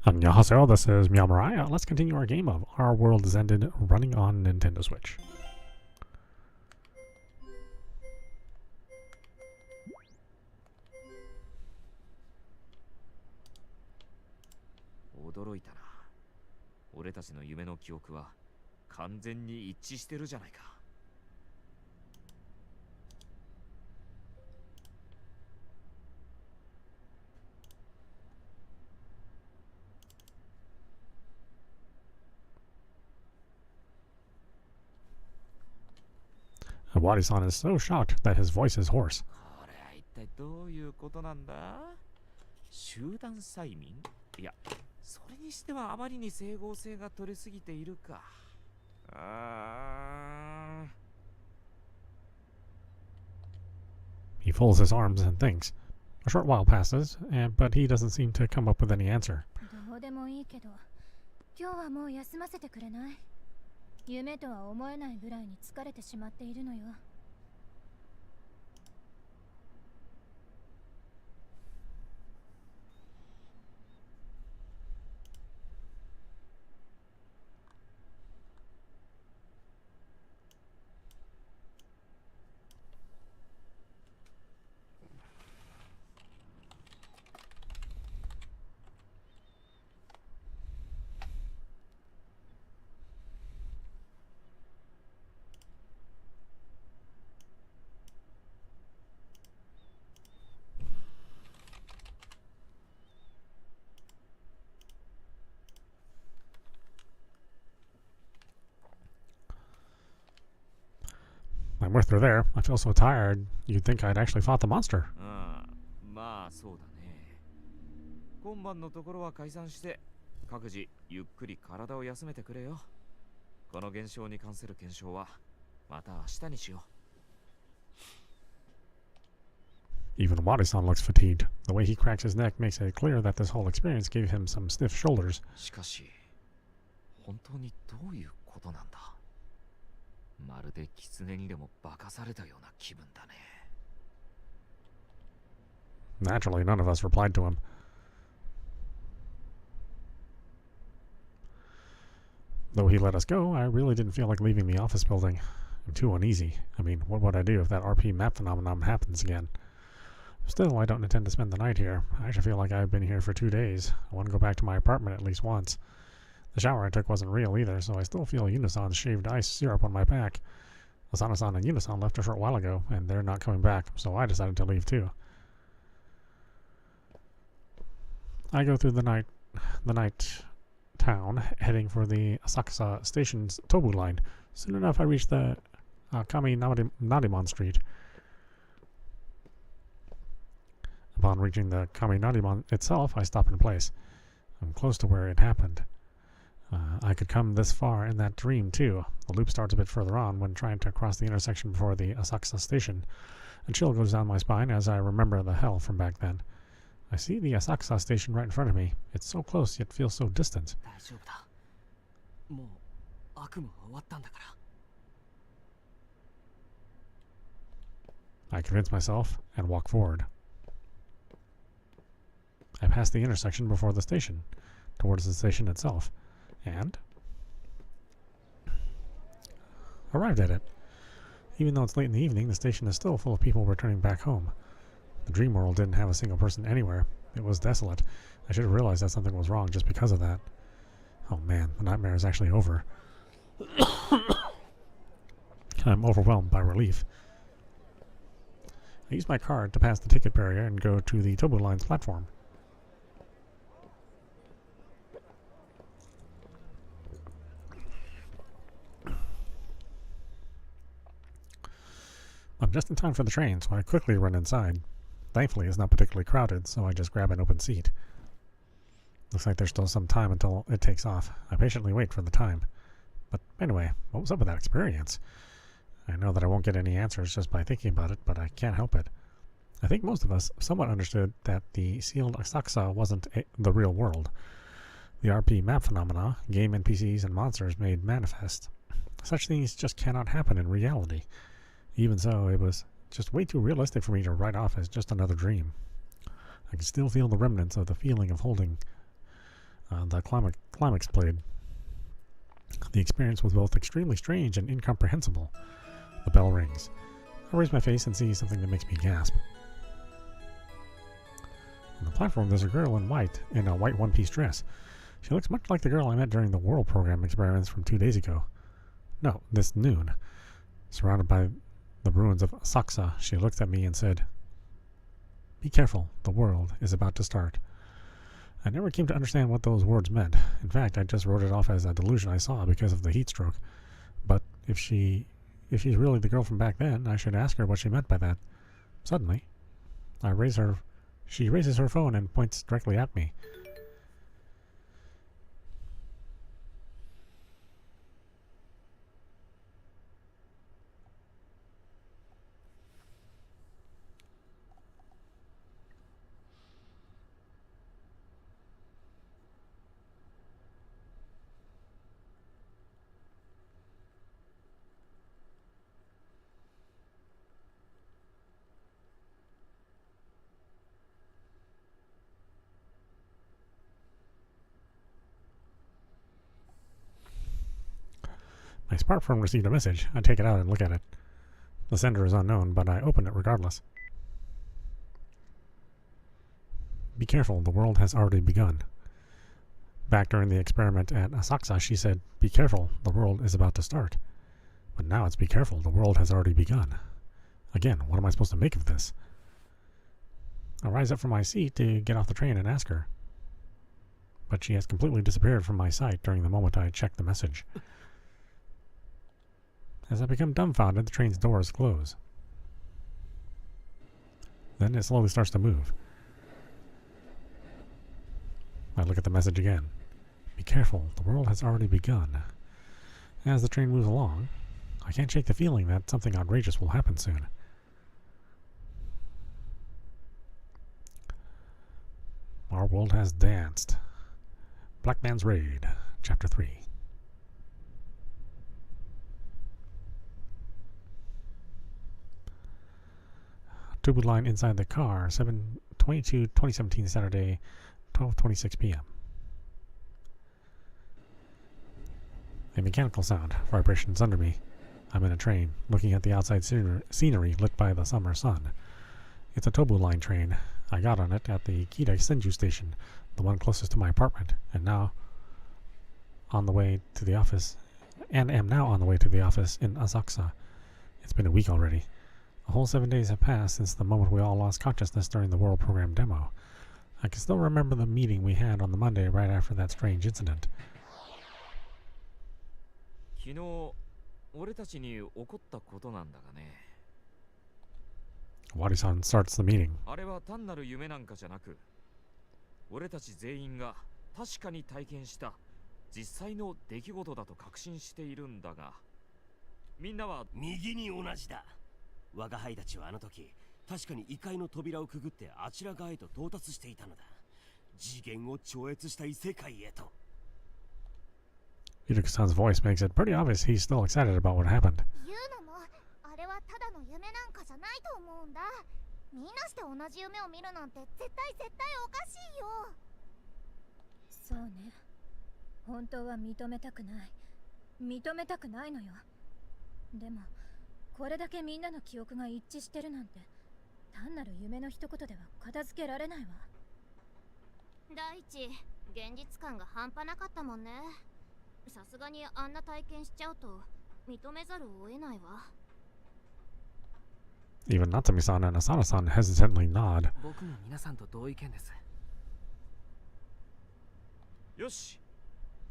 Annyeonghaseyo, this is meowmurai. Let's continue our game of Our World Is Ended running on Nintendo Switch. 驚いたな。俺たちの夢の記憶は完全に一致してるじゃないか。Wadi-san is so shocked that his voice is hoarse. これは一体どういうことなんだ？集団催眠？いや、それにしてはあまりに整合性が取りすぎているか。He folds his arms and thinks. A short while passes, but he doesn't seem to come up with any answer. どうでもいいけど、今日はもう休ませてくれない？夢とは思えないぐらいに疲れてしまっているのよ。I'm with her there. I feel so tired, you'd think I'd actually fought the monster. まあそうだね。今晩のところは解散して各自ゆっくり体を休めてくれよ。この現象に関する検証はまた明日にしよう。Even Wadi-san looks fatigued. The way he cracks his neck makes it clear that this whole experience gave him some stiff shoulders. しかし、本当にどういうことなんだ？まるで狐にでも化かされたような気分だね。Naturally, none of us replied to him. Though he let us go, I really didn't feel like leaving the office building. I'm too uneasy. I mean, what would I do if that RP map phenomenon happens again? Still, I don't intend to spend the night here. I actually feel like I've been here for 2 days. I want to go back to my apartment at least once. The shower I took wasn't real either, so I still feel Unisan's shaved ice syrup on my back. Asana-san and Unisan left a short while ago, and they're not coming back, so I decided to leave too. I go through the night town, heading for the Asakusa Station's Tobu line. Soon enough, I reach the Kami Nadimon Street. Upon reaching the Kami Nadimon itself, I stop in place. I'm close to where it happened. I could come this far in that dream, too. The loop starts a bit further on when trying to cross the intersection before the Asakusa Station. A chill goes down my spine as I remember the hell from back then. I see the Asakusa Station right in front of me. It's so close, yet feels so distant. I convince myself and walk forward. I pass the intersection before the station, towards the station itself, and arrived at it. Even though it's late in the evening, the station is still full of people returning back home. The dream world didn't have a single person anywhere. It was desolate. I should have realized that something was wrong just because of that. Oh man, the nightmare is actually over. I'm overwhelmed by relief. I use my card to pass the ticket barrier and go to the Tobu Line's platform. I'm just in time for the train, so I quickly run inside. Thankfully, it's not particularly crowded, so I just grab an open seat. Looks like there's still some time until it takes off. I patiently wait for the time. But anyway, what was up with that experience? I know that I won't get any answers just by thinking about it, but I can't help it. I think most of us somewhat understood that the sealed Asakusa wasn't the real world. The RP map phenomena, game NPCs, and monsters made manifest. Such things just cannot happen in reality. Even so, it was just way too realistic for me to write off as just another dream. I can still feel the remnants of the feeling of holding The climax played. The experience was both extremely strange and incomprehensible. The bell rings. I raise my face and see something that makes me gasp. On the platform, there's a girl in a white one-piece dress. She looks much like the girl I met during the World Program experiments from 2 days ago. No, this noon. Surrounded by the ruins of Asakusa, she looked at me and said, "Be careful, the world is about to start." I never came to understand what those words meant. In fact, I just wrote it off as a delusion I saw because of the heat stroke. But if she's really the girl from back then, I should ask her what she meant by that. Suddenly, she raises her phone and points directly at me. My smartphone received a message. I take it out and look at it. The sender is unknown, but I open it regardless. "Be careful, the world has already begun." Back during the experiment at Asakusa, she said, "Be careful, the world is about to start." But now it's "Be careful, the world has already begun." Again, what am I supposed to make of this? I rise up from my seat to get off the train and ask her. But she has completely disappeared from my sight during the moment I checked the message. As I become dumbfounded, the train's doors close. Then it slowly starts to move. I look at the message again. "Be careful, the world has already begun." As the train moves along, I can't shake the feeling that something outrageous will happen soon. Our world has danced. Black Man's Raid, Chapter 3. Tobu line inside the car, 7/22/2017, Saturday, 12:26 p.m. A mechanical sound, vibrations under me. I'm in a train, looking at the outside scenery lit by the summer sun. It's a Tobu line train. I got on it at the Kidai Senju station, the one closest to my apartment, and am now on the way to the office in Asakusa. It's been a week already. A whole 7 days have passed since the moment we all lost consciousness during the World Program demo. I can still remember the meeting we had on the Monday right after that strange incident. 昨日俺たちに起こったことなんだがね。Wadi-san starts the meeting. あれは単なる夢なんかじゃなく、俺たち全員が確かに体験した実際の出来事だと確信しているんだが、みんなは右に同じだ。我が輩たちはあの時、確かに異界の扉をくぐってあちら側へと到達していたのだ。次元を超越した異世界へと。Yuruka-san's voice makes it pretty obvious he's still excited about what happened. 言うのもあれはただの夢なんかじゃないと思うんだ。みんなして同じ夢を見るなんて絶対おかしいよ。そうね。本当は認めたくないのよ。でもこれだけみんなの記憶が一致してるなんて単なる夢の一言では片付けられないわ。第一、現実感が半端なかったもんね。さすがにあんな体験しちゃうと認めざるを得ないわ。Even Natsumi-san and Asana-san hesitantly nod. 僕も皆さんと同意見です。よし。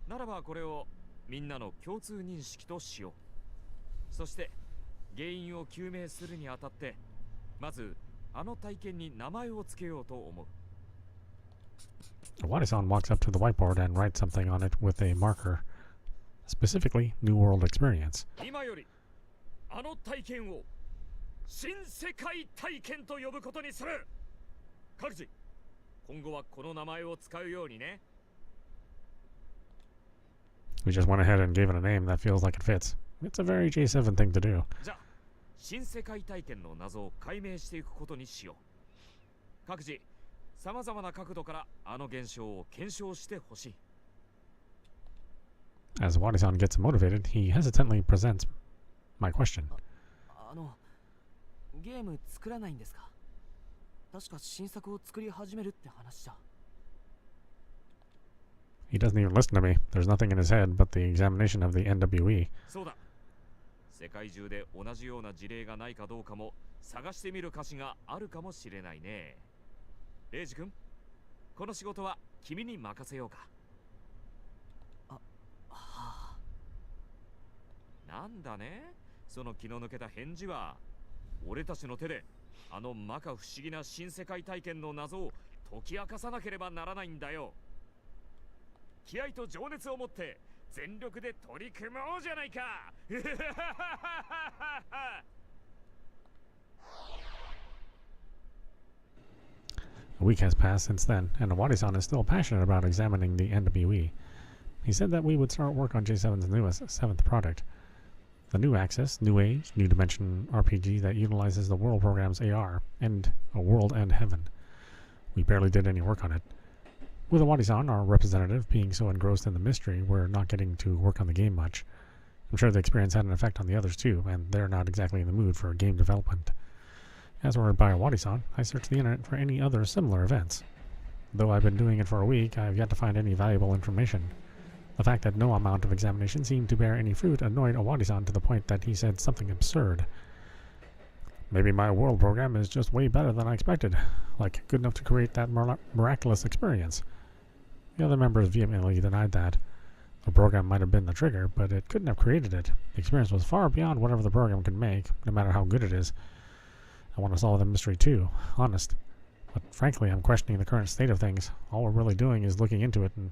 ならばこれをみんなの共通認識としよう。そして原因を究明するにあたって、まずあの体験に名前を付けようと思う。Wadi-san walks up to the whiteboard and writes something on it with a marker, specifically New World Experience. 今よりあの体験を新世界体験と呼ぶことにする。各自、今後はこの名前を使うようにね。We just went ahead and gave it a name that feels like it fits. It's a very J7 thing to do. じゃあ、新世界体験の謎を解明していくことにしよう。各自、さまざまな角度からあの現象を検証してほしい。As Wadi-san gets motivated, he hesitantly presents my question. ゲーム作らないんですか？確か新作を作り始めるって話じゃ。 He doesn't even listen to me. There's nothing in his head but the examination of the NWE. そうだ。世界中で同じような事例がないかどうかも探してみる価値があるかもしれないね。レイジ君、この仕事は君に任せようか。なんだね、その気の抜けた返事は。俺たちの手であの摩訶不思議な新世界体験の謎を解き明かさなければならないんだよ。気合と情熱を持って全力で取り組もうじゃないか。A week has passed since then, and Awadi-san is still passionate about examining the NWE. He said that we would start work on J7's newest 7th product. The new Axis, New Age, New Dimension RPG that utilizes the World Program's AR, and a World and Heaven. We barely did any work on it. With Awadi-san, our representative, being so engrossed in the mystery, we're not getting to work on the game much. I'm sure the experience had an effect on the others too, and they're not exactly in the mood for game development. As ordered by Awadi-san, I searched the internet for any other similar events. Though I've been doing it for a week, I have yet to find any valuable information. The fact that no amount of examination seemed to bear any fruit annoyed Awadi-san to the point that he said something absurd. Maybe my world program is just way better than I expected, like good enough to create that miraculous experience. The other members vehemently denied that. The program might have been the trigger, but it couldn't have created it. The experience was far beyond whatever the program could make, no matter how good it is. I want to solve the mystery too, honest. But frankly, I'm questioning the current state of things. All we're really doing is looking into it, and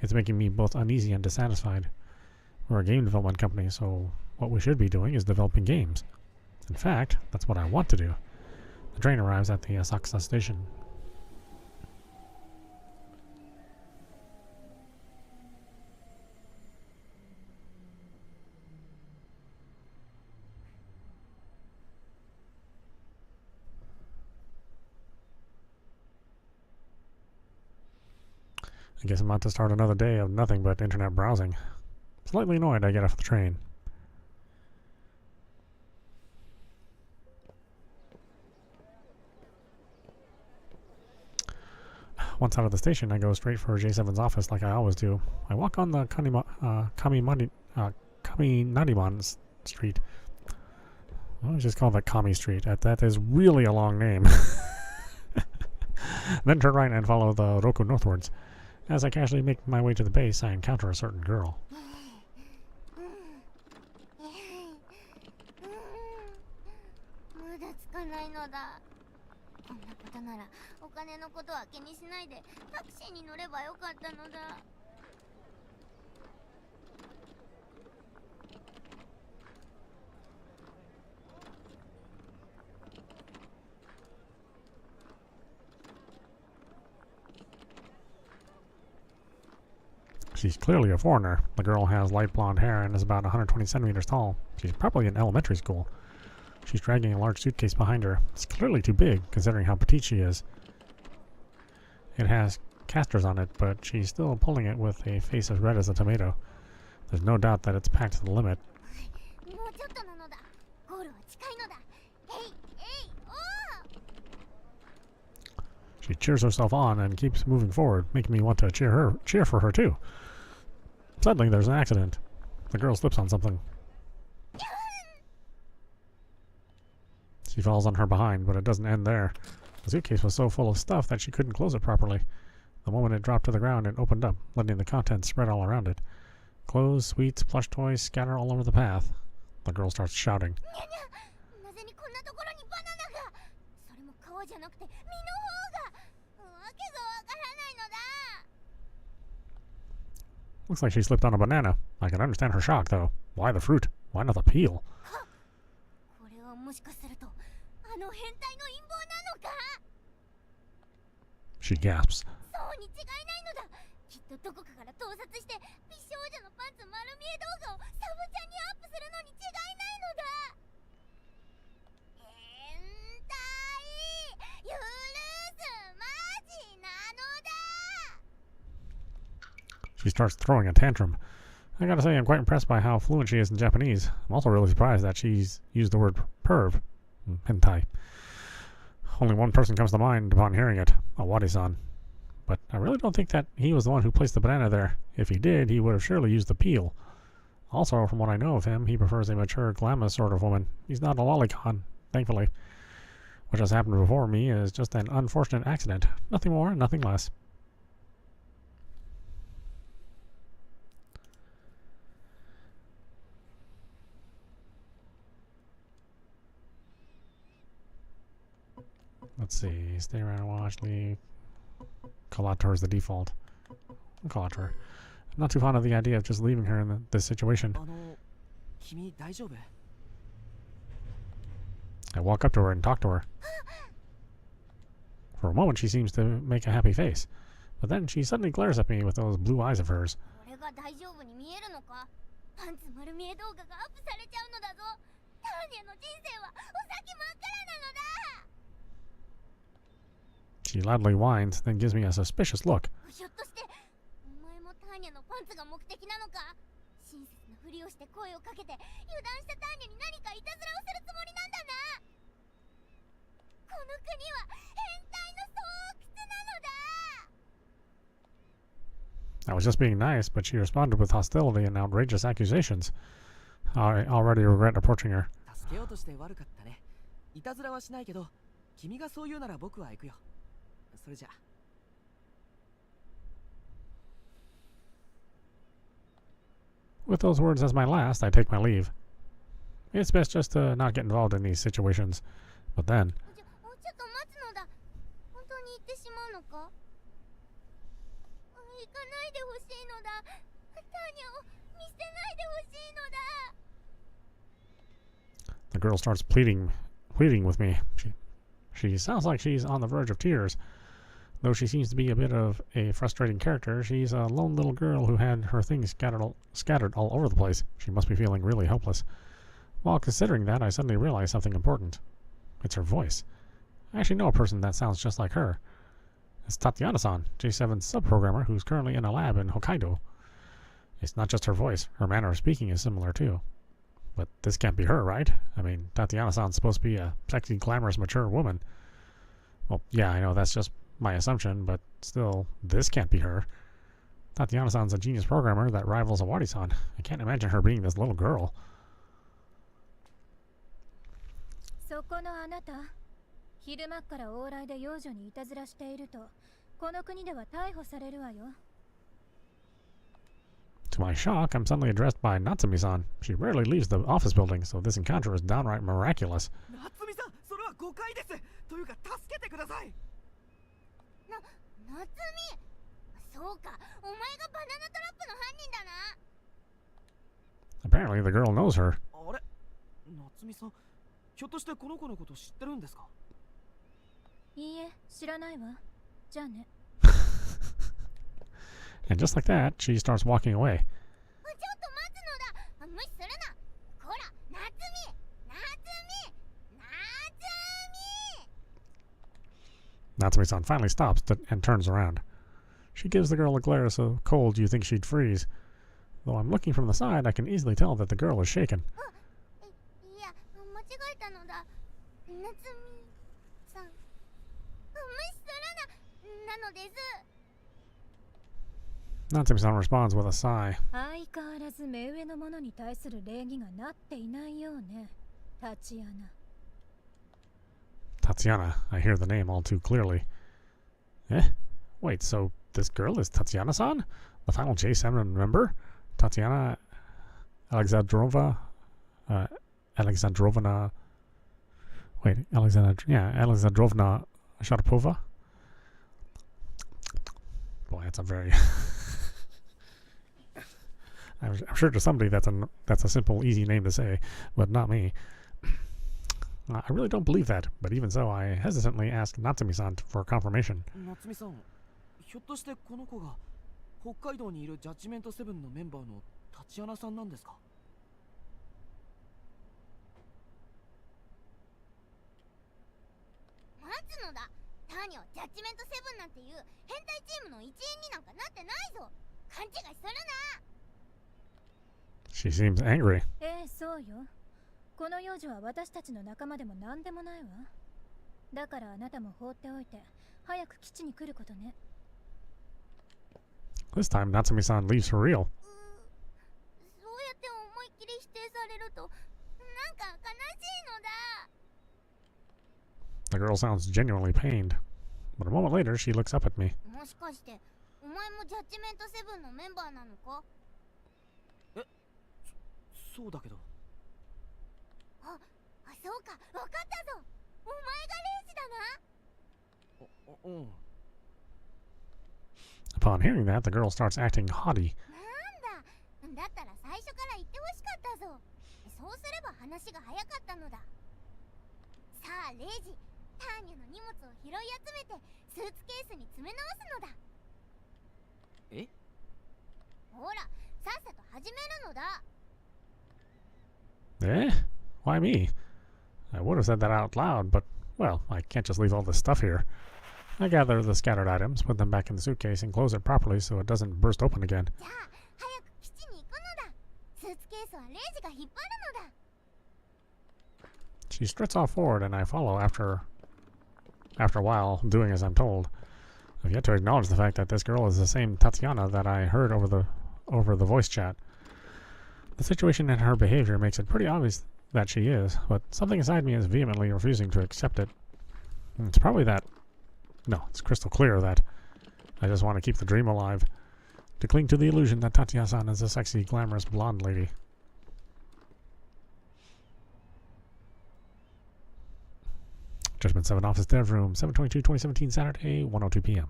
it's making me both uneasy and dissatisfied. We're a game development company, so what we should be doing is developing games. In fact, that's what I want to do. The train arrives at the Asakusa station. I guess I'm about to start another day of nothing but internet browsing. Slightly annoyed I get off the train. Once out of the station, I go straight for J7's office like I always do. I walk on the Kaminariman Street. I'll just call that Kami Street. That is really a long name. Then turn right and follow the Roku northwards. As I casually make my way to the base, I encounter a certain girl. 無駄つかないのだ。こんなことならお金のことは気にしないでタクシーに乗ればよかったのだ。She's clearly a foreigner. The girl has light blonde hair and is about 120 centimeters tall. She's probably in elementary school. She's dragging a large suitcase behind her. It's clearly too big, considering how petite she is. It has casters on it, but she's still pulling it with a face as red as a tomato. There's no doubt that it's packed to the limit. もうちょっとなのだ。ゴールは近いのだ。えいえいおー。 She cheers herself on and keeps moving forward, making me want to cheer for her too. Suddenly, there's an accident. The girl slips on something. She falls on her behind, but it doesn't end there. The suitcase was so full of stuff that she couldn't close it properly. The moment it dropped to the ground, it opened up, letting the contents spread all around it. Clothes, sweets, plush toys scatter all over the path. The girl starts shouting. なぜにこんなところにバナナが。それも皮じゃなくて実の方が。わけがわからないのだ。 Looks like she slipped on a banana. I can understand her shock, though. Why the fruit? Why not the peel? これはもしかするとあの変態の陰謀なのか。 She gasps. そうに違いないのだ。きっとどこかから盗撮して美少女のパンツ丸見え動画をサブチャンにアップするのに違いないのだ。変態許すまじなのだ。She starts throwing a tantrum. I gotta say, I'm quite impressed by how fluent she is in Japanese. I'm also really surprised that she's used the word perv, hentai. Only one person comes to mind upon hearing it, Awadi-san. But I really don't think that he was the one who placed the banana there. If he did, he would have surely used the peel. Also, from what I know of him, he prefers a mature, glamorous sort of woman. He's not a lolicon, thankfully. What has happened before me is just an unfortunate accident. Nothing more, nothing less. Let's see. Stay around, watch, leave. Call out to her as the default. I'll call out to her. I'm not too fond of the idea of just leaving her in this situation. 君大丈夫？ I walk up to her and talk to her. For a moment, she seems to make a happy face. But then she suddenly glares at me with those blue eyes of hers. これが大丈夫に見えるのか？パンツ丸見え動画がアップされちゃうのだぞ。ターニャの人生はお先真っ暗なのだ。 She loudly whines, then gives me a suspicious look. ひょっとしてお前もターニャのパンツが目的なのか？親切なふりをして声をかけて油断したターニャに何かいたずらをするつもりなんだな。この国は変態の巣窟なのだ。 I was just being nice, but she responded with hostility and outrageous accusations. I already regret approaching her. 助けようとして悪かったね。いたずらはしないけど、君がそう言うなら僕は行くよ。それじゃ。 With those words as my last, I take my leave. It's best just to not get involved in these situations. But then, ちょっと待つのだ。本当に行ってしまうのか？行かないでほしいのだ。ターニャを見捨てないでほしいのだ。 the girl starts pleading with me. She sounds like she's on the verge of tears. Though she seems to be a bit of a frustrating character, she's a lone little girl who had her things scattered all over the place. She must be feeling really helpless. While considering that, I suddenly realize something important. It's her voice. I actually know a person that sounds just like her. It's Tatiana-san, J7's sub-programmer who's currently in a lab in Hokkaido. It's not just her voice. Her manner of speaking is similar too. But this can't be her, right? I mean, Tatiana-san's supposed to be a sexy, glamorous, mature woman. Well, yeah, I know that's just my assumption, but still, this can't be her. Tatiana-san's a genius programmer that rivals Awadi-san. I can't imagine her being this little girl. そこのあなた、昼間から往来で幼女にいたずらしていると、この国では逮捕されるわよ。 To my shock, I'm suddenly addressed by Natsumi-san. She rarely leaves the office building, so this encounter is downright miraculous. 夏美さん、それは誤解です。というか助けてください。夏美、そうか、お前がバナナトラップの犯人だな。 Apparently, the girl knows her. あれ、夏美さん、ひょっとしてこの子のこと知ってるんですか？いいえ、知らないわ。じゃあね。 And just like that, she starts walking away. ちょっと待つのだ。無視するな。こら、夏美、夏美、夏美。 Natsumi-san finally stops and turns around. She gives the girl a glare so cold you think she'd freeze. Though I'm looking from the side, I can easily tell that the girl is shaken. いや、間違えたのだ。夏美さん。無視するな。なのです。 Natsumi-san responds with a sigh. 相変わらず目上の者に対する礼儀がなっていないようね。タチアナ。 Tatiana. I hear the name all too clearly. Eh? Wait, so this girl is Tatiana-san? The final J7 member? Tatiana Alexandrovna? Alexandrovna... Wait, Alexandrovna Sharapova? Boy, that's a very... I'm sure to somebody that's a simple, easy name to say, but not me. I really don't believe that, but even so, I hesitantly ask Natsumi-san for confirmation. 夏美さん、ひょっとしてこの子が北海道にいるジャッジメント7のメンバーのタチアナさんなんですか？待つのだ。ターニャはジャッジメント7なんていう変態チームの一員になんかなってないぞ。勘違いするな。 She seems angry. ええ、そうよ。この幼女は私たちの仲間でも何でもないわ。だからあなたも放っておいて早く基地に来ることね。 This time, Natsumi-san leaves for real. そうやって思いっきり否定されるとなんか悲しいのだ。 The girl sounds genuinely pained. But a moment later, she looks up at me. もしかしてお前もジャッジメントセブンのメンバーなのか？そうだけど。あ、そうか、わかったぞ。お前がレイジだな。うん。 Upon hearing that, the girl starts acting haughty. なんだ。だったら最初から言ってほしかったぞ。そうすれば話が早かったのだ。さあレイジ、ターニャの荷物を拾い集めてスーツケースに詰め直すのだ。え？ほら、さっさと始めるのだ。 Eh? Why me? I would have said that out loud, but, well, I can't just leave all this stuff here. I gather the scattered items, put them back in the suitcase, and close it properly so it doesn't burst open again. じゃあ早く基地に行くのだ。スーツケースはレイジが引っ張るのだ。 She struts off forward, and I follow after a while, doing as I'm told. I've yet to acknowledge the fact that this girl is the same Tatiana that I heard over the voice chat. The situation and her behavior makes it pretty obvious that she is, but something inside me is vehemently refusing to accept it. It's probably that... No, it's crystal clear that I just want to keep the dream alive, to cling to the illusion that Tatiana-san is a sexy, glamorous blonde lady. Judgment 7 Office Dev Room, 7/22/2017, Saturday, 1:02 p.m.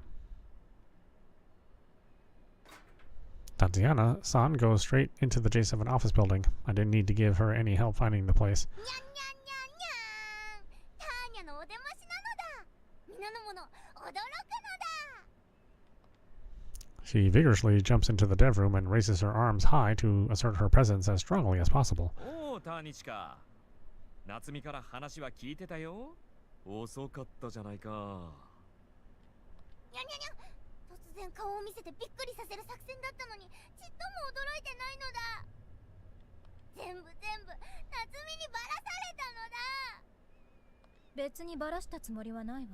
Tatiana-san goes straight into the J7 office building. I didn't need to give her any help finding the place. にゃんにゃんにゃんにゃん。ターニャのお出ましなのだ。皆の者、驚くのだ。 She vigorously jumps into the dev room and raises her arms high to assert her presence as strongly as possible. おお、ターニチか。夏美から話は聞いてたよ。遅かったじゃないか。にゃんにゃんにゃん。突然顔を見せてびっくりさせる作戦だったのにちっとも驚いてないのだ。全部夏美にバラされたのだ。別にバラしたつもりはないわ。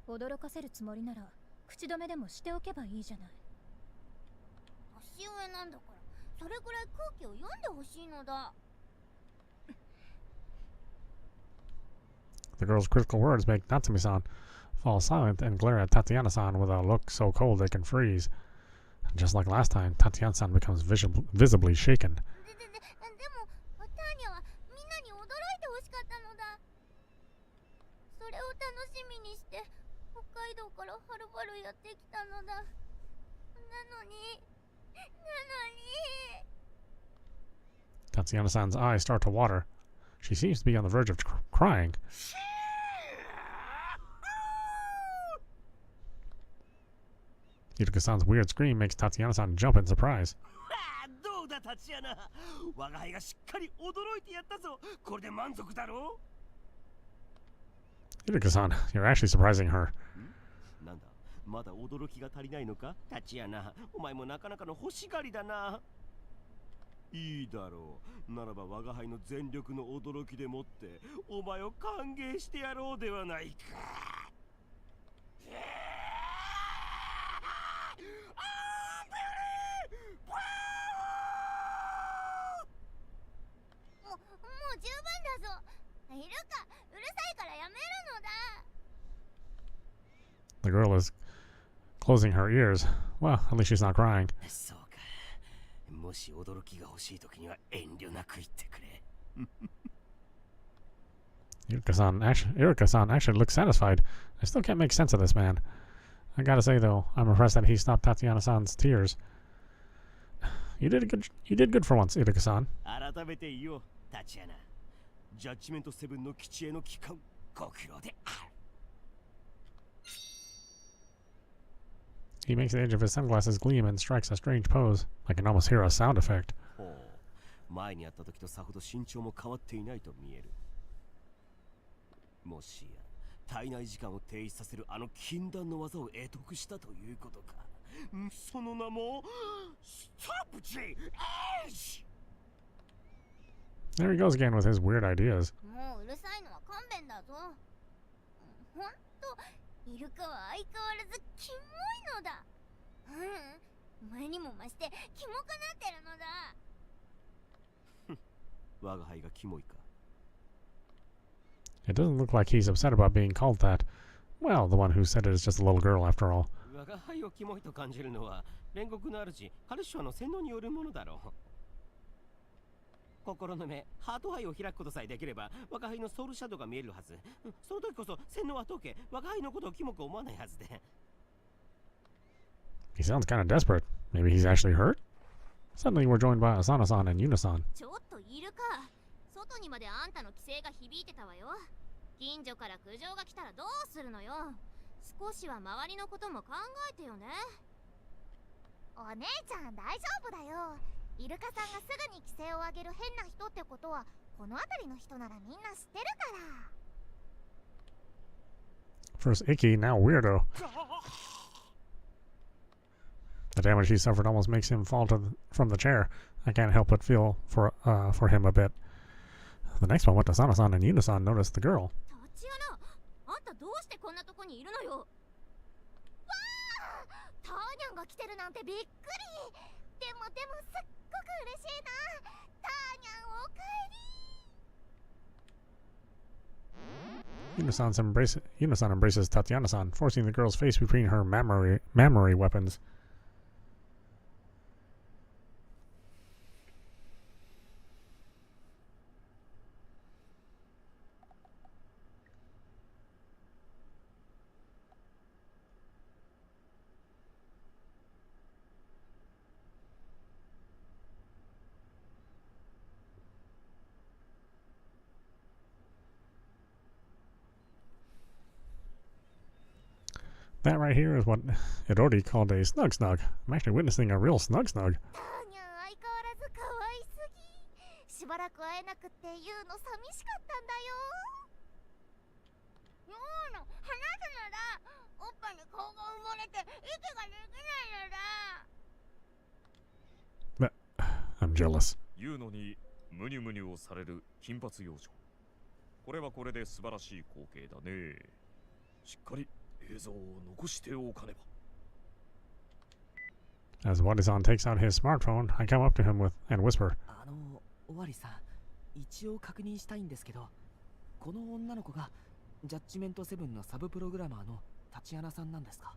驚かせるつもりなら口止めでもしておけばいいじゃない。年上なんだからそれくらい空気を読んでほしいのだ。 The girl's critical words make Natsumi-san fall silent and glare at Tatiana-san with a look so cold they can freeze. And just like last time, Tatiana-san becomes visibly shaken. でもターニャはみんなに驚いてほしかったのだ。それを楽しみにして北海道からはるばるやってきたのだ。なのに Tatiana-san's eyes start to water. She seems to be on the verge of crying. Yuruka-san's weird scream makes Tatiana-san jump in surprise. どうだタチアナ、我が輩がしっかり驚いてやったぞ。これで満足だろう。 Yuruka-san, you're actually surprising her. なんだ、まだ驚きが足りないのかタチアナ、お前もなかなかの欲しがりだな。いいだろう。ならば我が輩の全力の驚きでもってお前を歓迎してやろうではないか。もう十分だぞ。いるか、うるさいからやめるのだ。 The girl is closing her ears. Well, at least she's not crying. そうか。もし驚きが欲しいときには遠慮なく言ってくれ。Iruka-san actually looks satisfied. I still can't make sense of this man. I gotta say though, I'm impressed that he stopped Tatiana-san's tears. You did good for once, Iruka-san. 改めて言おう、タチアナ。ジャッジメント7の基地への帰還、ご苦労である。He makes the edge of his sunglasses gleam and strikes a strange pose. I can almost hear a sound effect. ほう、前に会った時とさほど身長も変わっていないと見える。もしや体内時間を停止させるあの禁断の技を得得したということか。その名もストップチエッジ。 There he goes again with his weird ideas. もううるさいのは勘弁だぞ。ほんとイルカは相変わらずキモいのだ。前にも増してキモくなってるのだ。我が輩がキモいか。 It doesn't look like he's upset about being called that. Well, the one who said it is just a little girl after all. 我が輩をキモいと感じるのは煉獄の主カルシュアの洗脳によるものだろう。心の目ハートアイを開くことさえできれば我が輩のソウルシャドウが見えるはず。その時こそ洗脳は解け我が輩のことをキモく思わないはずで。 He sounds kind of desperate. Maybe he's actually hurt? Suddenly we're joined by Asana-san and Yuna-san. ちょっとイルカ、外にまであんたの規制が響いてたわよ。近所から苦情が来たらどうするのよ。少しは周りのことも考えてよね。お姉ちゃん大丈夫だよ。イルカさんがすぐに規制を上げる変な人ってことはこの辺りの人ならみんな知ってるから。 First icky, now weirdo. The damage he suffered almost makes him fall from the chair. I can't help but feel for him a bit. The next moment, Asana-san and Yuna-san noticed the girl. タチアナ、あんたどうしてこんなとこにいるのよ。わあ、ターニャンが来てるなんてびっくり。でもすっごく嬉しいな。ターニャンおかえり。 Yuna-san embraces Tatiana-san, forcing the girl's face between her mammary weapons. That right here is what Edori called a snug snug. I'm actually witnessing a real snug snug. ターニャン相変わらず可愛すぎ。しばらく会えなくって言うの寂しかったんだよ。話すのだ。おっぱに顔が埋もれて息ができないのだ。 I'm jealous. 言うのにムニュムニュをされる金髪幼女。これはこれで素晴らしい光景だね。しっかり映像を残しておかねば。 As Wadi-san takes out his smartphone, I come up to him and whisper, 終わりさん、一応確認したいんですけど、この女の子がジャッジメント7のサブプログラマーのタチアナさんなんですか？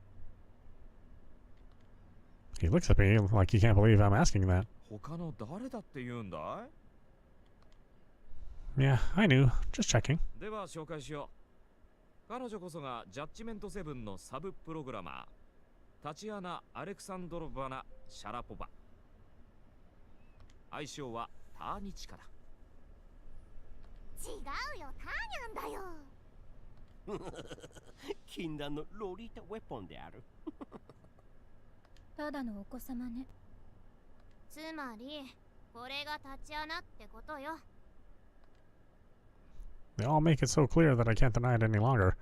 he looks at me like he can't believe I'm asking that. 他の誰だって言うんだい？ Yeah, I knew. Just checking. では紹介しよう。彼女こそがジャッジメント7のサブプログラマー、タチアナ・アレクサンドロバナ・シャラポバ。愛称はターニチカだ。違うよ、ターニャンだよ。禁断のロリータウェポンである。ただのお子様ね。つまりこれがタチアナってことよ。 They all make it so clear that I can't deny it any longer.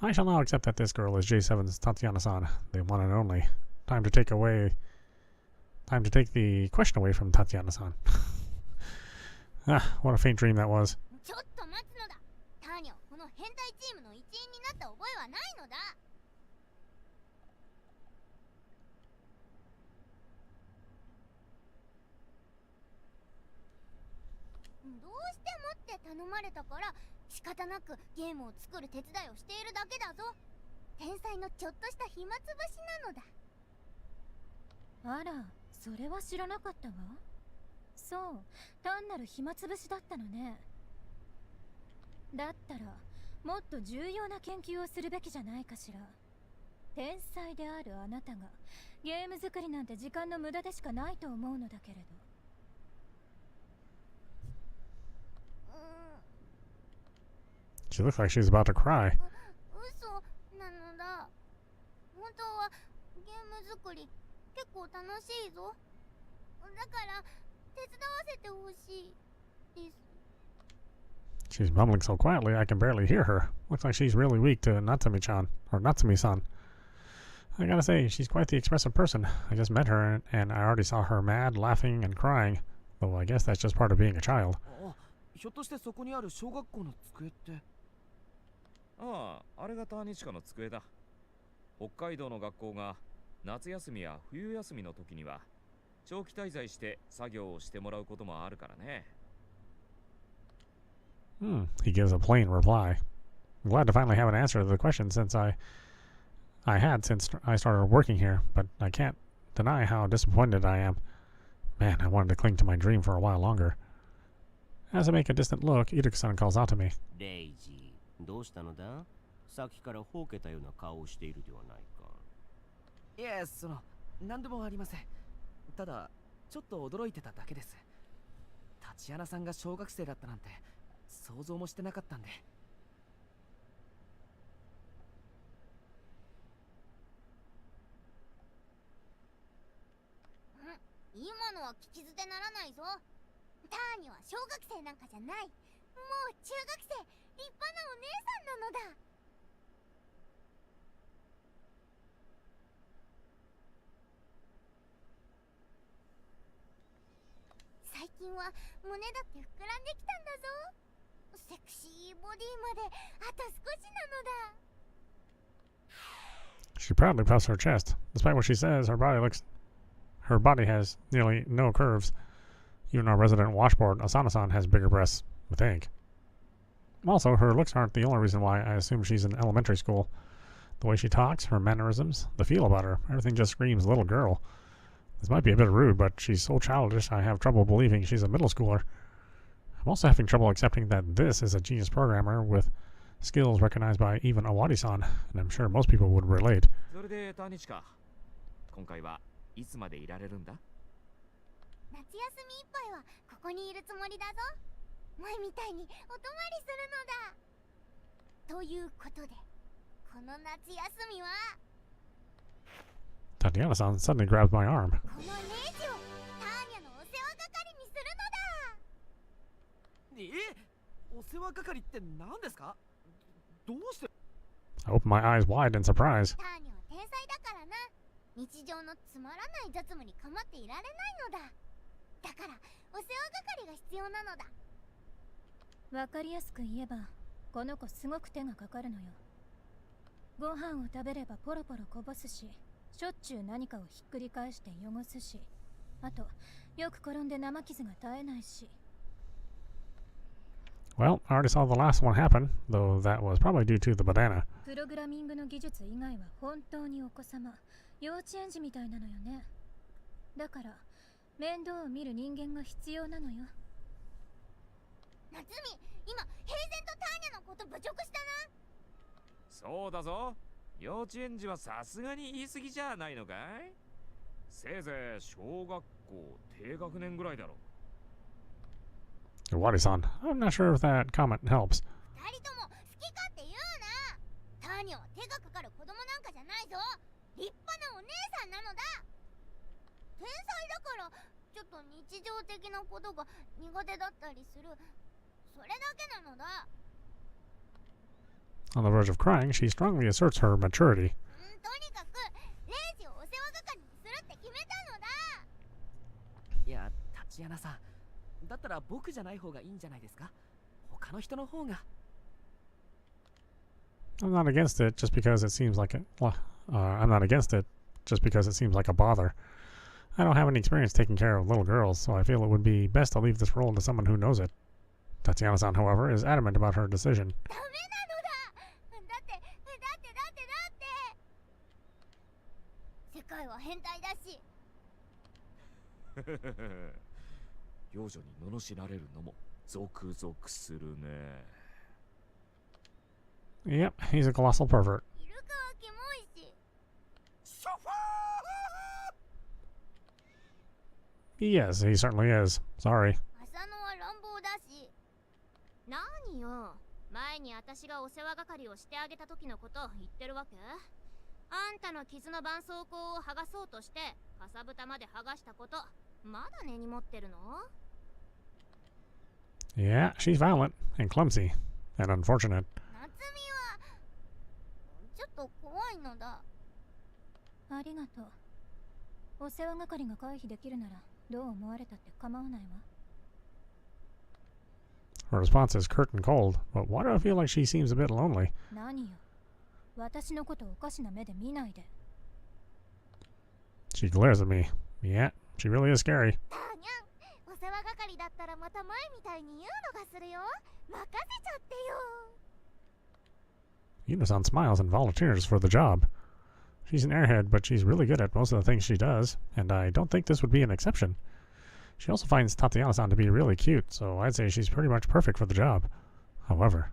I shall now accept that this girl is J7's Tatiana-san, the one and only. Time to take the question away from Tatiana-san. Ah, what a faint dream that was. ちょっと待つのだ。ターニャン、この変態チームの一員になった覚えはないのだ。どうしてもって頼まれたから仕方なくゲームを作る手伝いをしているだけだぞ。天才のちょっとした暇つぶしなのだ。あら、それは知らなかったわ。そう、単なる暇つぶしだったのね。だったらもっと重要な研究をするべきじゃないかしら。天才であるあなたがゲーム作りなんて時間の無駄でしかないと思うのだけれど。 She looks like she's about to cry. 嘘なのだ。本当はゲーム作り結構楽しいぞ。だから手伝わせてほしいです。 She's mumbling so quietly I can barely hear her. Looks like she's really weak to Natsumi-chan, or Natsumi-san. I gotta say, she's quite the expressive person. I just met her, and I already saw her mad, laughing, and crying. Though I guess that's just part of being a child. あ、ひょっとしてそこにある小学校の机って。ああ、あれがターニチカの机だ。北海道の学校が夏休みや冬休みの時には長期滞在して作業をしてもらうこともあるからね。He gives a plain reply. I'm glad to finally have an answer to the question since I started working here, but I can't deny how disappointed I am. Man, I wanted to cling to my dream for a while longer. As I make a distant look, Iruka-san calls out to me. レイジー、どうしたのだ？さっきからほうけたような顔をしているではないか。いえ、何でもありません。ただ、ちょっと驚いてただけです。タチアナさんが小学生だったなんて想像もしてなかったんで。今のは聞き捨てならないぞ。ターニは小学生なんかじゃない。もう中学生、立派なお姉さんなのだ。最近は胸だって膨らんできたんだぞ。セクシーボディまであと少しなのだ。She proudly puffs her chest. Despite what she says, her body has nearly no curves. Even our resident washboard, Asana-san, has bigger breasts, I think. Also, her looks aren't the only reason why I assume she's in elementary school. The way she talks, her mannerisms, the feel about her, everything just screams little girl. This might be a bit rude, but she's so childish I have trouble believing she's a middle schooler. I'm also having trouble accepting that this is a genius programmer with skills recognized by even Awadi-san, and I'm sure most people would relate. それでターニチカ、今回はいつまでいられるんだ？夏休みいっぱいはここにいるつもりだぞ。前みたいにお泊まりするのだ。ということで、この夏休みは Tatiana-san suddenly grabs my arm. このレイジをターニャのお世話係にするのだ。お世話係って何ですか？どうして？ I open my eyes wide in surprise. ターニャは天才だからな。日常のつまらない雑務に構っていられないのだ。だからお世話係が必要なのだ。わかりやすく言えば、この子すごく手がかかるのよ。ご飯を食べればポロポロこぼすし、しょっちゅう何かをひっくり返して汚すし、あとよく転んで生傷が絶えないし。Well, I already saw the last one happen, though that was probably due to the banana. プログラミングの技術以外は本当にお子様、幼稚園児みたいなのよね。だから面倒を見る人間が必要なのよ。夏美、今平然とターニャのこと侮辱したな。そうだぞ。幼稚園児はさすがに言い過ぎじゃないのかい？せいぜい小学校低学年ぐらいだろ。Awadi-san, I'm not sure if that comment helps. 二人とも好き勝手言うな。ターニャは手がかかる子供なんかじゃないぞ。立派なお姉さんなのだ。天才だからちょっと日常的なことが苦手だったりする。それだけなのだ。On the verge of crying, she strongly asserts her maturity. とにかくレイジをお世話係にするって決めたのだ。いや、タチアナさん、だったら僕じゃない方がいいんじゃないですか？他の人の方が。I'm not against it just because it seems like I'm not against it just because it seems like a bother. I don't have any experience taking care of little girls, so I feel it would be best to leave this role to someone who knows it. Tatiana-san, however, is adamant about her decision. ダメなのだ。だって世界は変態だし。幼女に罵られるのもゾクゾクするね。Yep, he's a colossal pervert. イルカはキモいし。ソファー Yes, he certainly is. Sorry. 浅野は乱暴だし。何よ、前に私がお世話係をしてあげた時のことを言ってるわけ？あんたの傷の絆創膏を剥がそうとしてかさぶたまで剥がしたこと、まだ根に持ってるのYeah, she's violent and clumsy and unfortunate. 夏美はちょっと怖いのだ。ありがとう。お世話係が回避できるならどう思われたって構わないわ。 Her response is curt and cold, but why do I feel like she seems a bit lonely? 何よ、私のことおかしな目で見ないで。 She glares at me. Yeah, she really is scary. ターニャン、お世話係だったらまた前みたいに言うのがするよ。任せちゃってよ。 Yuno-san smiles and volunteers for the job. She's an airhead, but she's really good at most of the things she does, and I don't think this would be an exception. She also finds Tatiana-san to be really cute, so I'd say she's pretty much perfect for the job. However,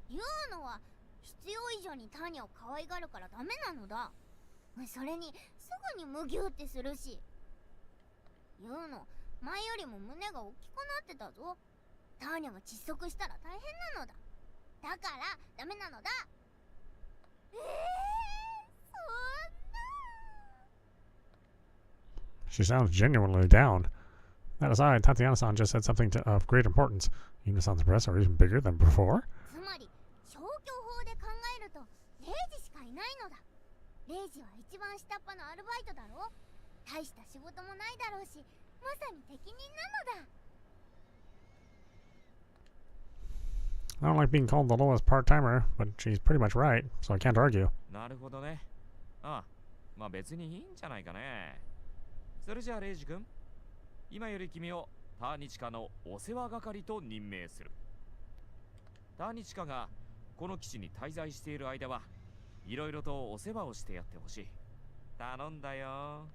言うのは必要以上にターニャを可愛がるからダメなのだ。それにすぐにムギューってするし。言うの、前よりも胸が大きくなってたぞ。ターニャが窒息したら大変なのだ。だからダメなのだ。そんな。 she sounds genuinely down. That aside, Tatiana-san just said something of great importance. Yuno-san's breasts are even bigger than before? つまり消去法で考えるとレイジしかいないのだ。レイジは一番下っ端のアルバイトだろ。大した仕事もないだろうし、まさに適任なのだ。 I don't like being called the lowest part-timer, but she's pretty much right, so I can't argue. なるほどね。ああ、まあ別にいいんじゃないかね。それじゃあレイジ君、今より君をターニチカのお世話係と任命する。ターニチカがこの基地に滞在している間はいろいろとお世話をしてやってほしい。頼んだよ。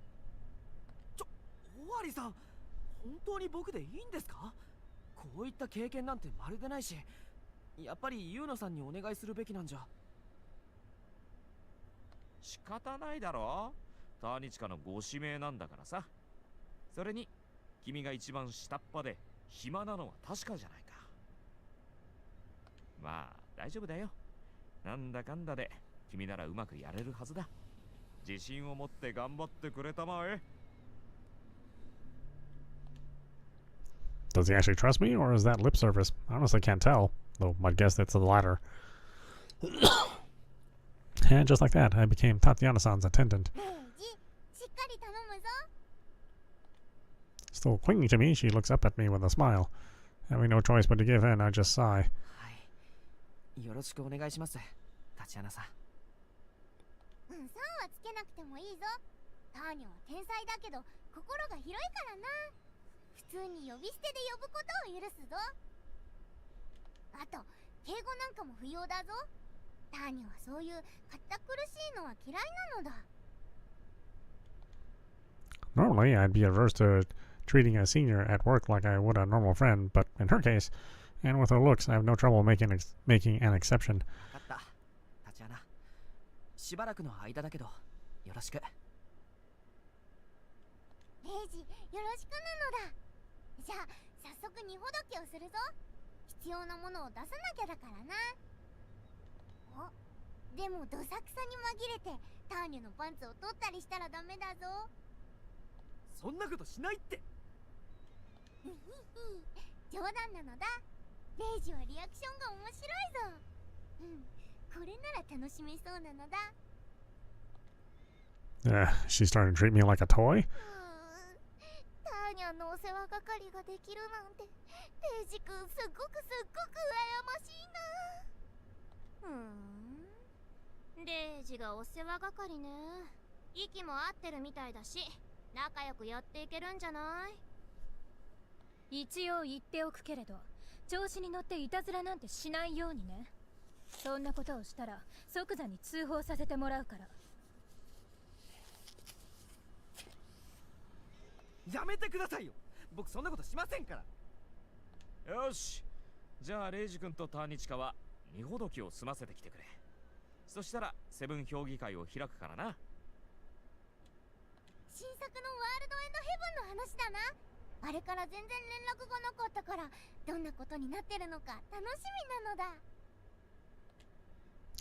オワリさん、本当に僕でいいんですか？こういった経験なんてまるでないし、やっぱりユーノさんにお願いするべきなんじゃ。仕方ないだろ。ターニチカのご指名なんだからさ。それに君が一番下っ端で暇なのは確かじゃないか。まあ大丈夫だよ。なんだかんだで君ならうまくやれるはずだ。自信を持って頑張ってくれたまえ。 Does he actually trust me, or is that lip service? I honestly can't tell, though I'd guess it's the latter. And just like that, I became Tatiana-san's attendant. レイジ、しっかり頼むぞ。 Still clinging to me, she looks up at me with a smile. Having no choice but to give in, I just sigh. はい。よろしくお願いします、タチアナさん。さんはつけなくてもいいぞ。ターニャは天才だけど心が広いからな。普通に呼び捨てで呼ぶことを許すぞ。あと敬語なんかも不要だぞ。ターニャはそういう堅苦しいのは嫌いなのだ。 Normally, I'd be averse to treating a senior at work like I would a normal friend, but in her case, and with her looks, I have no trouble making an exception. 分かった、タチアナ。しばらくの間だけど、よろしく。レイジ、よろしくなのだ。じゃあ早速荷ほどきをするぞ。必要なものを出さなきゃだからな。お、でもどさくさに紛れてターニャのパンツを取ったりしたらダメだぞ。そんなことしないって。冗談なのだ。レイジはリアクションが面白いぞ。これなら楽しめそうなのだ。She's starting to treat me like a toy? ターニャのお世話係ができるなんて、レイジ君すっごく羨ましいな。レイジがお世話係ね。息も合ってるみたいだし、仲良くやっていけるんじゃない？一応言っておくけれど、調子に乗っていたずらなんてしないようにね。そんなことをしたら即座に通報させてもらうから。やめてくださいよ。僕そんなことしませんから。よし。じゃあレイジ君とターニチカは荷ほどきを済ませてきてくれ。そしたらセブン評議会を開くからな。新作のワールドエンドヘブンの話だな。あれから全然連絡がなかったから、どんなことになってるのか楽しみなのだ。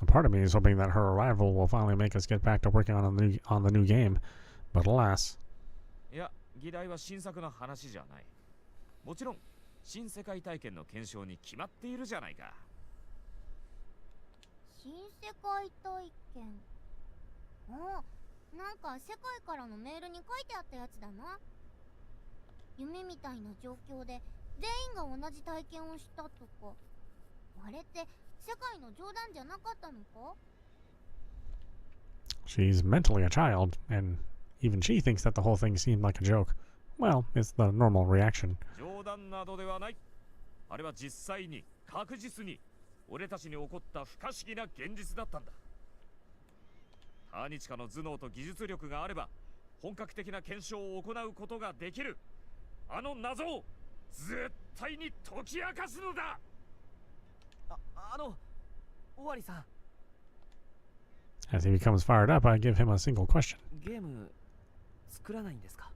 A part of me is hoping that her arrival will finally make us get back to working on the new game, but alas. いや、議題は新作の話じゃない。もちろん新世界体験の検証に決まっているじゃないか。新世界体験。なんか世界からのメールに書いてあったやつだな。夢みたいな状況で全員が同じ体験をしたとか。あれって世界の冗談じゃなかったのか？ She's mentally a child, and even she thinks that the whole thing seemed like a joke. Well, it's the normal reaction. 冗談などではない。あれは実際に確実に俺たちに起こった不可思議な現実だったんだ。ターニチカの頭脳と技術力があれば本格的な検証を行うことができる。あの謎を絶対に解き明かすのだ。尾張さん、 As he becomes fired up, I give him a single question. ゲーム作らないんですか？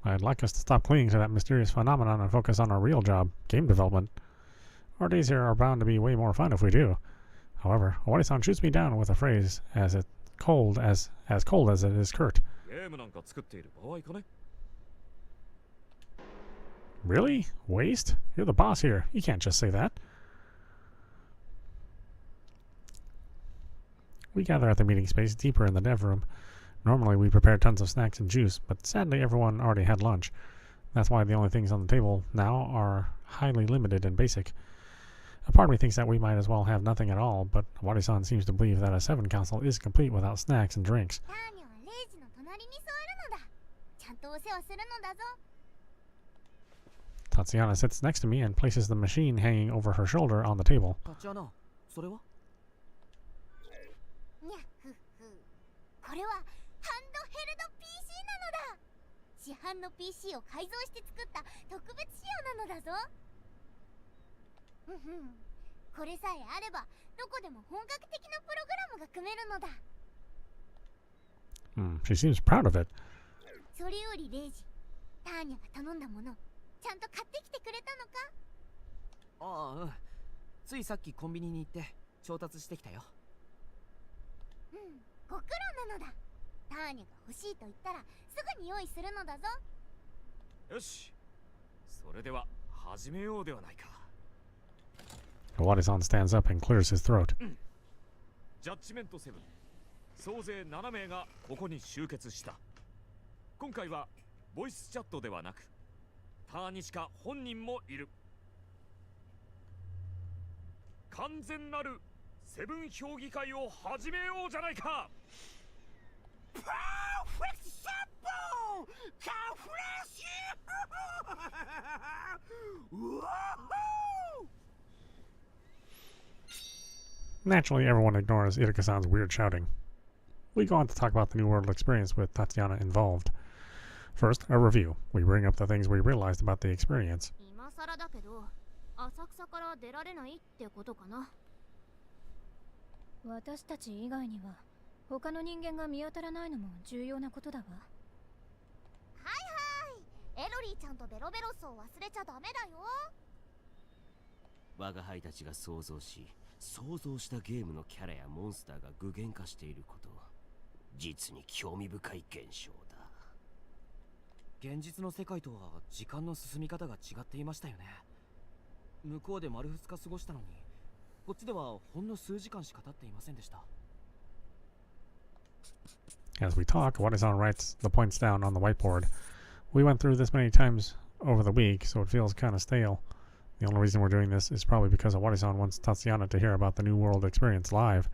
I'd like us to stop clinging to that mysterious phenomenon and focus on our real job, game development. Our days here are bound to be way more fun if we do. However, Owari-san shoots me down with a phrase as cold as it is curt. ゲームなんか作っている場合かね。 Really? Waste? You're the boss here. You can't just say that. We gather at the meeting space deeper in the dev room. Normally we prepare tons of snacks and juice, but sadly everyone already had lunch. That's why the only things on the table now are highly limited and basic. A part of me thinks that we might as well have nothing at all, but Wari-san seems to believe that a 7 council is complete without snacks and drinks. ターニャはレイジの隣に座るのだ。ちゃんとお世話するのだぞ。 Tatiana sits next to me and places the machine hanging over her shoulder on the table. タチアナ、それは？にゃっふっふ。これはハンドヘルド PC なのだ。市販の PC を改造して作った特別仕様なのだぞ。これさえあればどこでも本格的なプログラムが組めるのだ。She seems proud of it. それよりレイジ、ターニャが頼んだものちゃんと買ってきてくれたのか？ああ、うん。ついさっきコンビニに行って調達してきたよ。ご苦労なのだ。ターニャが欲しいと言ったらすぐに用意するのだぞ。よし、それでは始めようではないか。 Wari-san stands up and clears his throat. ジャッジメント7、総勢7名がここに集結した。今回はボイスチャットではなくターニチカ本人もいる。完全なるセブン評議会を始めようじゃないか。 Perfect sample! Confess you! Naturally, everyone ignores Irika-san's weird shouting. We go on to talk about the New World experience with Tatiana involved. First, a review. We bring up the things we realized about the experience. 今更だけど、浅草から出られないってことかな。私たち以外には他の人間が見当たらないのも重要なことだわ。エロリーちゃんとベロベロスを忘れちゃダメだよ。我が輩たちが想像し、想像したゲームのキャラやモンスターが具現化していること、実に興味深い現象だ。現実の世界とは時間の進み方が違っていましたよね。向こうで丸2日過ごしたのに、こっちではほんの数時間しか経っていませんでした。 As we talk, Wari-san writes the points down on the whiteboard. We went through this many times over the week, so it feels kind of stale. The only reason we're doing this is probably because Wari-san wants Tatiana to hear about the New World experience live.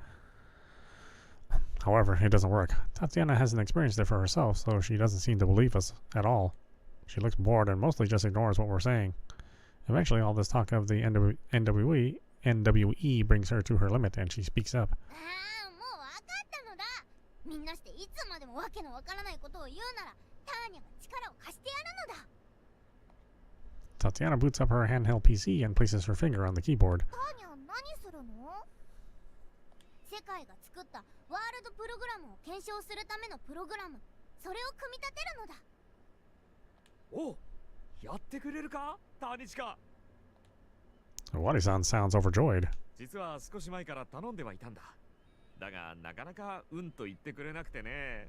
However, it doesn't work. Tatiana hasn't experienced it for herself, so she doesn't seem to believe us at all. She looks bored and mostly just ignores what we're saying. Eventually, all this talk of the NWE brings her to her limit, and she speaks up. ああ、もう分かったのだ。みんなしていつまでもわけのわからないことを言うなら、ターニャが力を貸してやるのだ。 Tatiana boots up her handheld PC and places her finger on the keyboard. ターニャ何するの？世界が作ったワールドプログラムを検証するためのプログラム、それを組み立てるのだ。おう、やってくれるか、ターニチカ。 Wari-san sounds overjoyed. 実は少し前から頼んではいたんだ。だがなかなかうんと言ってくれなくてね。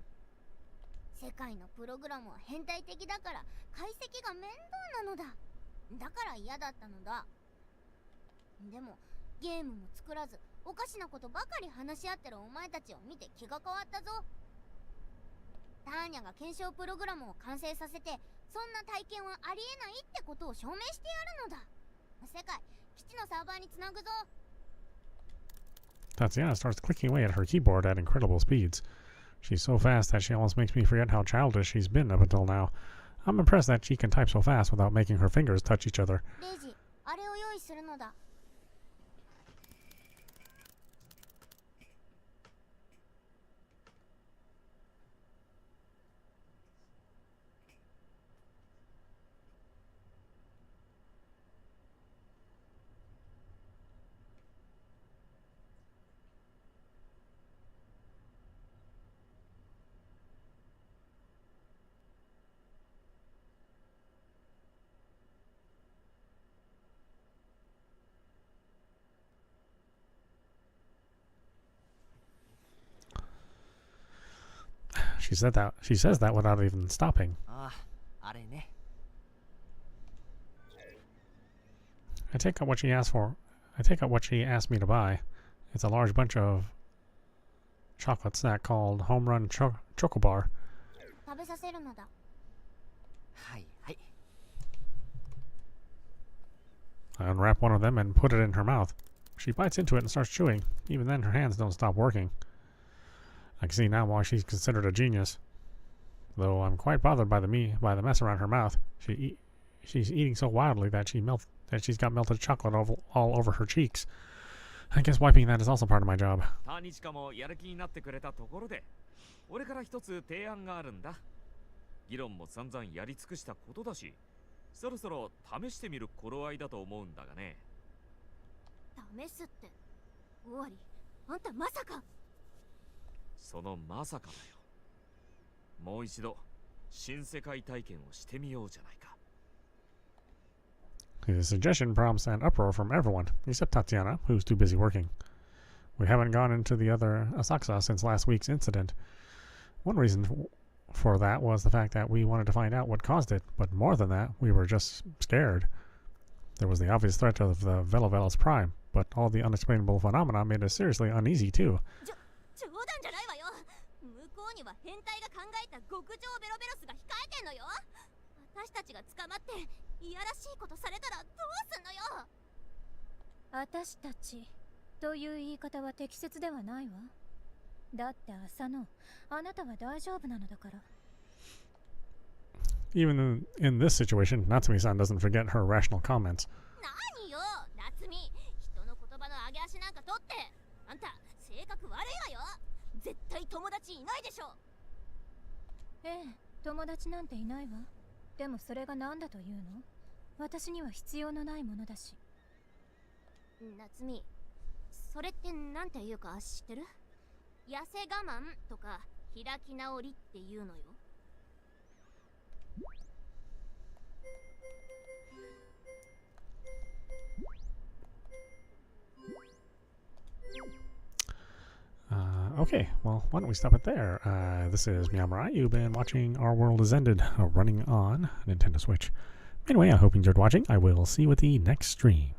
世界のプログラムは変態的だから解析が面倒なのだ。だから嫌だったのだ。でもゲームも作らずおかしなことばかり話し合ってるお前たちを見て気が変わったぞ。ターニャが検証プログラムを完成させて、そんな体験はありえないってことを証明してやるのだ。世界基地のサーバーにつなぐぞ。 Tatiana starts clicking away at her keyboard at incredible speeds. She's so fast that she almost makes me forget how childish she's been up until now. I'm impressed that she can type so fast without making her fingers touch each other. レイジ、あれを用意するのだ。She says that without even stopping. ああ、あれね。I take up what she asked me to buy. It's a large bunch of chocolate snack called Home Run Choco Bar. 食べさせるのだ。はいはい。 I unwrap one of them and put it in her mouth. She bites into it and starts chewing. Even then, her hands don't stop working. I can see now why she's considered a genius. Though I'm quite bothered by the mess around her mouth. She's eating so wildly that she's got melted chocolate all over her cheeks. I guess wiping that is also part of my job. タニチカもやる気になってくれたところで、俺から一つ提案があるんだ。議論も散々やり尽くしたことだし、そろそろ試してみる頃合いだと思うんだがね。試すって。終わり。あんたまさか。そのまさかだよ。もう一度新世界体験をしてみようじゃないか。His suggestion prompts an uproar from everyone, except Tatiana, who's too busy working. We haven't gone into the other Asakusa since last week's incident. One reason for that was the fact that we wanted to find out what caused it, but more than that, we were just scared. There was the obvious threat of the Velavelas Prime, but all the unexplainable phenomena made us seriously uneasy too. 冗談じゃないわよ。向こうには変態が考えた極上ベロベロスが控えてんのよ。私たちが捕まっていやらしいことされたらどうすんのよ。私たちという言い方は適切ではないわ。だって浅野、あなたは大丈夫なのだから。Even in this situation, Natsumi-san doesn't forget her rational comments. 何よ、夏美。人の言葉の上げ足なんか取って。あんた性格悪いわよ。絶対友達いないでしょ。ええ、友達なんていないわ。でもそれが何だというの？私には必要のないものだし。夏美、それってなんていうか知ってる？痩せ我慢とか開き直りっていうのよ。Okay, well, why don't we stop it there? This is meowmurai. You've been watching Our World Is Ended, running on Nintendo Switch. Anyway, I hope you enjoyed watching. I will see you at the next stream.